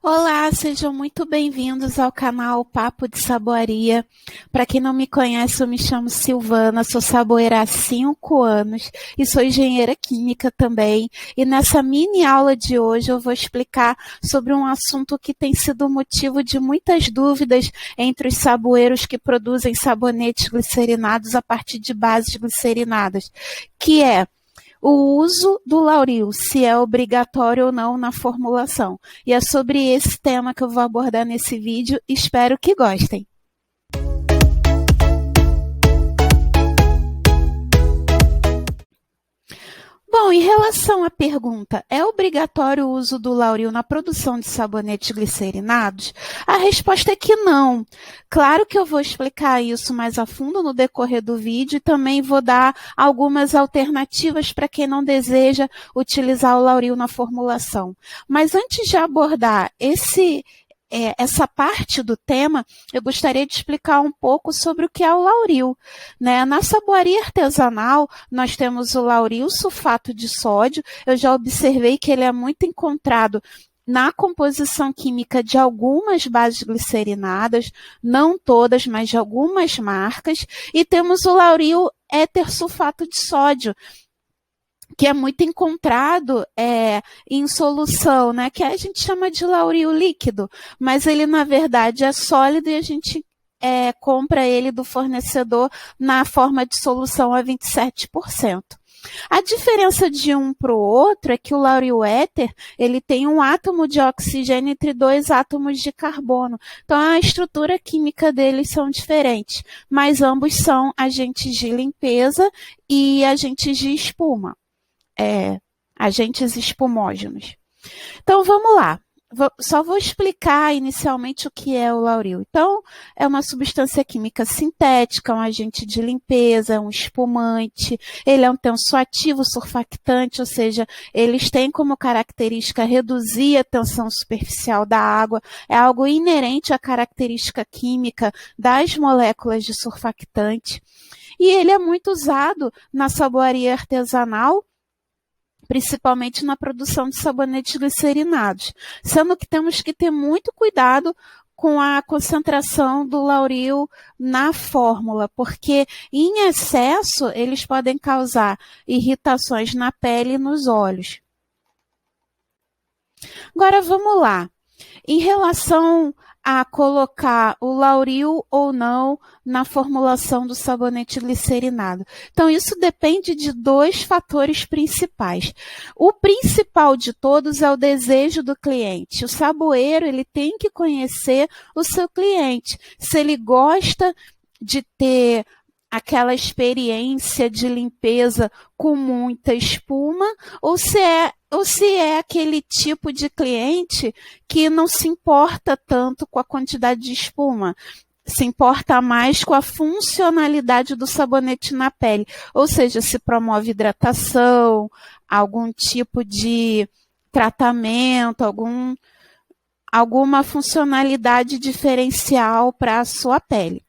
Olá, sejam muito bem-vindos ao canal Papo de Saboaria. Para quem não me conhece, eu me chamo Silvana, sou saboeira há 5 anos e sou engenheira química também. E nessa mini aula de hoje eu vou explicar sobre um assunto que tem sido motivo de muitas dúvidas entre os saboeiros que produzem sabonetes glicerinados a partir de bases glicerinadas, que é o uso do lauril, se é obrigatório ou não na formulação. E é sobre esse tema que eu vou abordar nesse vídeo. Espero que gostem. Bom, em relação à pergunta, é obrigatório o uso do lauril na produção de sabonetes glicerinados? A resposta é que não. Claro que eu vou explicar isso mais a fundo no decorrer do vídeo e também vou dar algumas alternativas para quem não deseja utilizar o lauril na formulação. Mas antes de abordar essa parte do tema, eu gostaria de explicar um pouco sobre o que é o lauril, né? Na saboaria artesanal, nós temos o lauril sulfato de sódio. Eu já observei que ele é muito encontrado na composição química de algumas bases glicerinadas, não todas, mas de algumas marcas. E temos o lauril éter sulfato de sódio, que é muito encontrado em solução, né? Que a gente chama de lauril líquido, mas ele, na verdade, é sólido e a gente compra ele do fornecedor na forma de solução a 27%. A diferença de um para o outro é que o lauril éter, ele tem um átomo de oxigênio entre 2 átomos de carbono. Então, a estrutura química deles são diferentes, mas ambos são agentes de limpeza e agentes de espuma. Agentes espumógenos. Então, vamos lá. Só vou explicar inicialmente o que é o lauril. Então, é uma substância química sintética, um agente de limpeza, um espumante. Ele é um tensoativo surfactante, ou seja, eles têm como característica reduzir a tensão superficial da água. É algo inerente à característica química das moléculas de surfactante. E ele é muito usado na saboaria artesanal, principalmente na produção de sabonetes glicerinados, sendo que temos que ter muito cuidado com a concentração do lauril na fórmula, porque em excesso eles podem causar irritações na pele e nos olhos. Agora vamos lá. Em relação a colocar o lauril ou não na formulação do sabonete glicerinado. Então, isso depende de 2 fatores principais. O principal de todos é o desejo do cliente. O saboeiro, ele tem que conhecer o seu cliente. Se ele gosta de ter aquela experiência de limpeza com muita espuma, ou se é aquele tipo de cliente que não se importa tanto com a quantidade de espuma, se importa mais com a funcionalidade do sabonete na pele, ou seja, se promove hidratação, algum tipo de tratamento, alguma funcionalidade diferencial para a sua pele.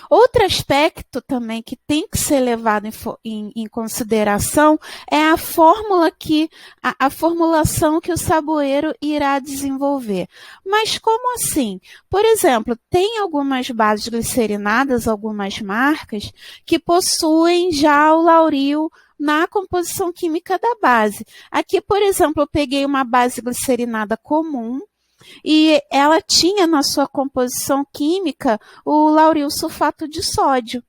Outro aspecto também que tem que ser levado em consideração é a formulação que o saboeiro irá desenvolver. Mas como assim? Por exemplo, tem algumas bases glicerinadas, algumas marcas, que possuem já o lauril na composição química da base. Aqui, por exemplo, eu peguei uma base glicerinada comum, e ela tinha na sua composição química o lauril sulfato de sódio.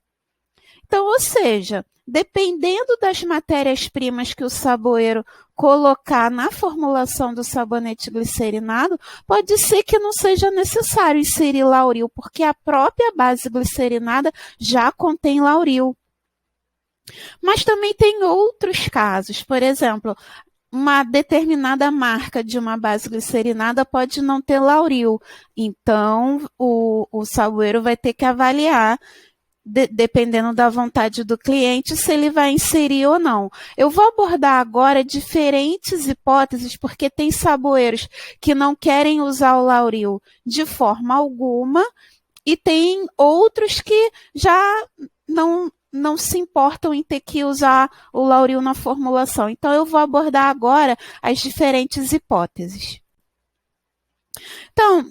Então, ou seja, dependendo das matérias-primas que o saboeiro colocar na formulação do sabonete glicerinado, pode ser que não seja necessário inserir lauril, porque a própria base glicerinada já contém lauril. Mas também tem outros casos, por exemplo, uma determinada marca de uma base glicerinada pode não ter lauril. Então, o saboeiro vai ter que avaliar, dependendo da vontade do cliente, se ele vai inserir ou não. Eu vou abordar agora diferentes hipóteses, porque tem saboeiros que não querem usar o lauril de forma alguma, e tem outros que já não se importam em ter que usar o lauril na formulação. Então, eu vou abordar agora as diferentes hipóteses. Então,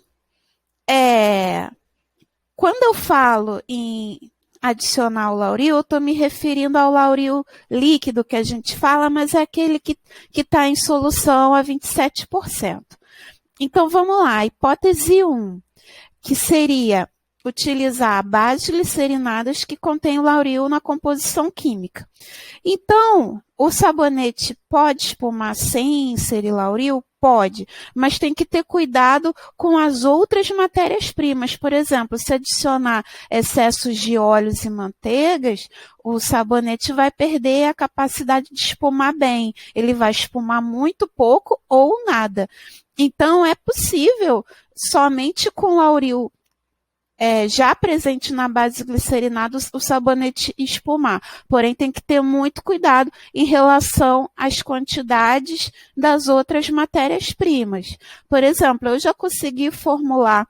quando eu falo em adicionar o Lauril, eu estou me referindo ao Lauril líquido que a gente fala, mas é aquele que está em solução a 27%. Então, vamos lá. Hipótese 1, que seria utilizar bases glicerinadas que contêm o Lauril na composição química. Então, o sabonete pode espumar sem inserir Lauril? Pode, mas tem que ter cuidado com as outras matérias-primas. Por exemplo, se adicionar excessos de óleos e manteigas, o sabonete vai perder a capacidade de espumar bem. Ele vai espumar muito pouco ou nada. Então, é possível, somente com Lauril já presente na base glicerinada, o sabonete espumar. Porém, tem que ter muito cuidado em relação às quantidades das outras matérias-primas. Por exemplo, eu já consegui formular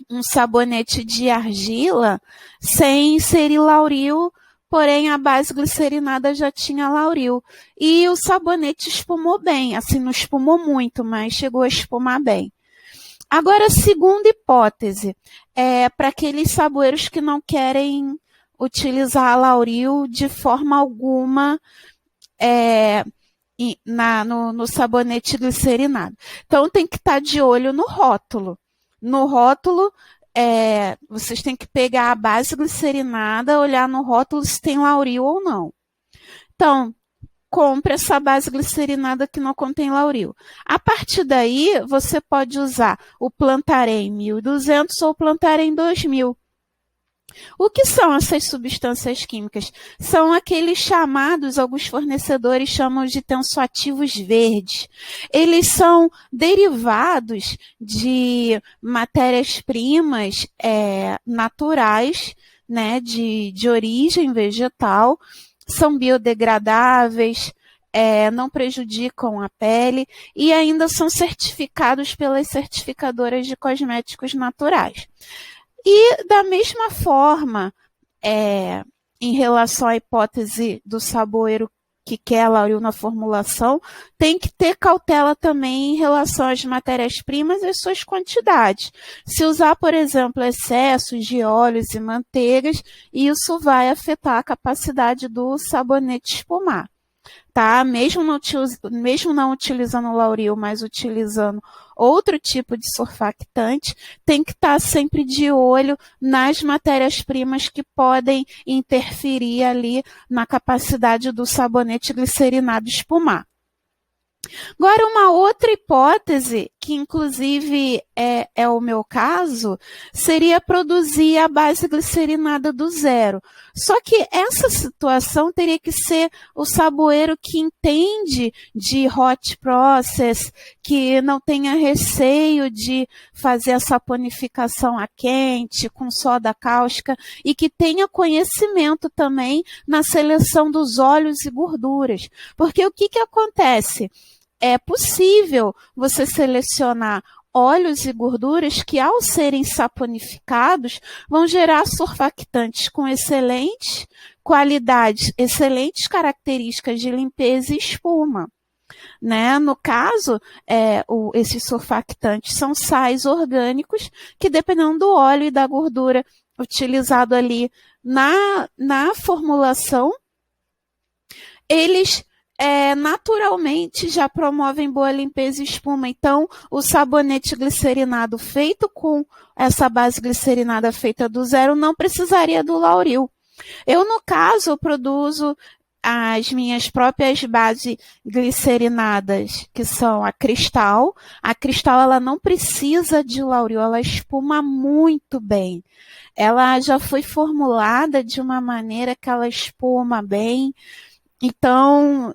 um sabonete de argila sem inserir Lauril, porém a base glicerinada já tinha Lauril. E o sabonete espumou bem, assim, não espumou muito, mas chegou a espumar bem. Agora, a segunda hipótese é para aqueles saboeiros que não querem utilizar a Lauril de forma alguma no sabonete glicerinado. Então, tem que estar de olho no rótulo. No rótulo, vocês têm que pegar a base glicerinada, olhar no rótulo se tem Lauril ou não. Então, compre essa base glicerinada que não contém Lauril. A partir daí, você pode usar o Plantarém 1200 ou o Plantarém 2000. O que são essas substâncias químicas? São aqueles chamados, alguns fornecedores chamam de tensoativos verdes. Eles são derivados de matérias-primas naturais, né, de origem vegetal, são biodegradáveis, não prejudicam a pele e ainda são certificados pelas certificadoras de cosméticos naturais. E da mesma forma, em relação à hipótese do saboeiro que quer Lauril na formulação, tem que ter cautela também em relação às matérias-primas e às suas quantidades. Se usar, por exemplo, excessos de óleos e manteigas, isso vai afetar a capacidade do sabonete espumar. Tá? Mesmo não utilizando Lauril, mas utilizando outro tipo de surfactante, tem que estar sempre de olho nas matérias-primas que podem interferir ali na capacidade do sabonete glicerinado espumar. Agora, uma outra hipótese, que inclusive é o meu caso, seria produzir a base glicerinada do zero. Só que essa situação teria que ser o saboeiro que entende de hot process, que não tenha receio de fazer a saponificação a quente, com soda cáustica, e que tenha conhecimento também na seleção dos óleos e gorduras. Porque o que acontece? É possível você selecionar óleos e gorduras que, ao serem saponificados, vão gerar surfactantes com excelentes qualidades, excelentes características de limpeza e espuma. Né? No caso, esses surfactantes são sais orgânicos que, dependendo do óleo e da gordura utilizado ali na formulação, eles naturalmente já promovem boa limpeza e espuma. Então, o sabonete glicerinado feito com essa base glicerinada feita do zero não precisaria do Lauril. Eu, no caso, produzo as minhas próprias bases glicerinadas, que são a Cristal. A Cristal, ela não precisa de Lauril, ela espuma muito bem. Ela já foi formulada de uma maneira que ela espuma bem. Então,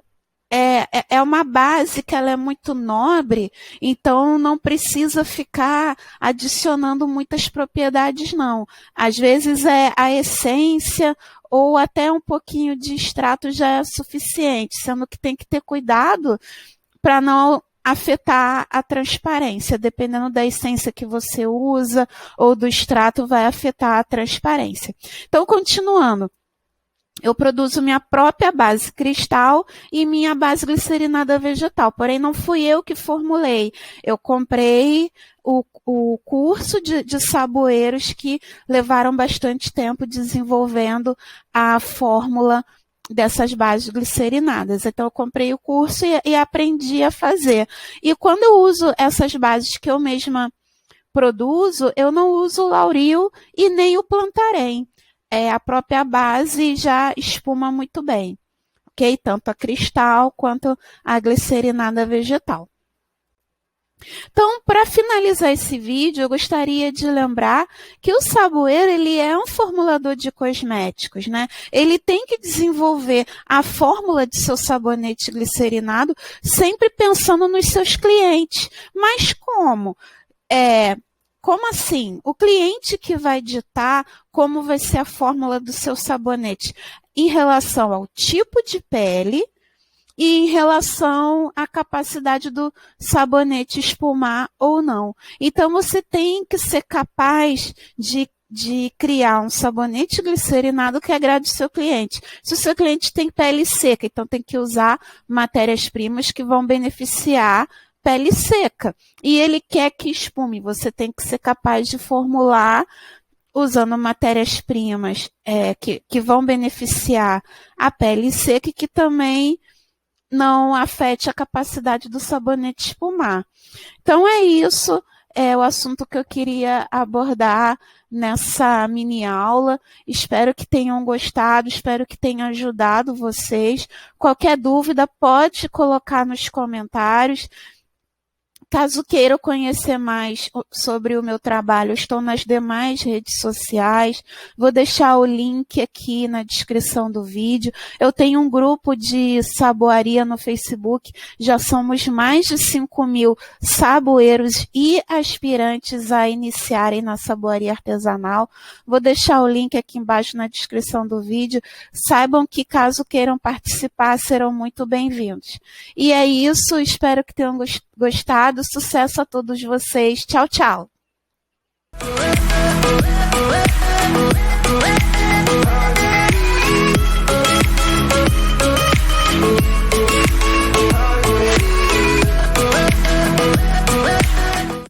é uma base que ela é muito nobre, então não precisa ficar adicionando muitas propriedades, não. Às vezes a essência ou até um pouquinho de extrato já é suficiente, sendo que tem que ter cuidado para não afetar a transparência. Dependendo da essência que você usa ou do extrato, vai afetar a transparência. Então, continuando. Eu produzo minha própria base cristal e minha base glicerinada vegetal, porém não fui eu que formulei. Eu comprei o curso de saboeiros que levaram bastante tempo desenvolvendo a fórmula dessas bases glicerinadas. Então, eu comprei o curso e aprendi a fazer. E quando eu uso essas bases que eu mesma produzo, eu não uso o Lauril e nem o Plantarém. A própria base já espuma muito bem, ok? Tanto a cristal quanto a glicerinada vegetal. Então, para finalizar esse vídeo, eu gostaria de lembrar que o saboeiro ele é um formulador de cosméticos, né? Ele tem que desenvolver a fórmula de seu sabonete glicerinado sempre pensando nos seus clientes. Mas como? Como assim? O cliente que vai ditar como vai ser a fórmula do seu sabonete em relação ao tipo de pele e em relação à capacidade do sabonete espumar ou não. Então, você tem que ser capaz de criar um sabonete glicerinado que agrade o seu cliente. Se o seu cliente tem pele seca, então tem que usar matérias-primas que vão beneficiar pele seca. E ele quer que espume. Você tem que ser capaz de formular usando matérias-primas que vão beneficiar a pele seca e que também não afete a capacidade do sabonete espumar. Então é isso, é o assunto que eu queria abordar nessa mini aula. Espero que tenham gostado, espero que tenha ajudado vocês. Qualquer dúvida pode colocar nos comentários. Caso queiram conhecer mais sobre o meu trabalho, eu estou nas demais redes sociais. Vou deixar o link aqui na descrição do vídeo. Eu tenho um grupo de saboaria no Facebook. Já somos mais de 5.000 saboeiros e aspirantes a iniciarem na saboaria artesanal. Vou deixar o link aqui embaixo na descrição do vídeo. Saibam que, caso queiram participar, serão muito bem-vindos. E é isso. Espero que tenham gostado. Sucesso a todos vocês. Tchau, tchau.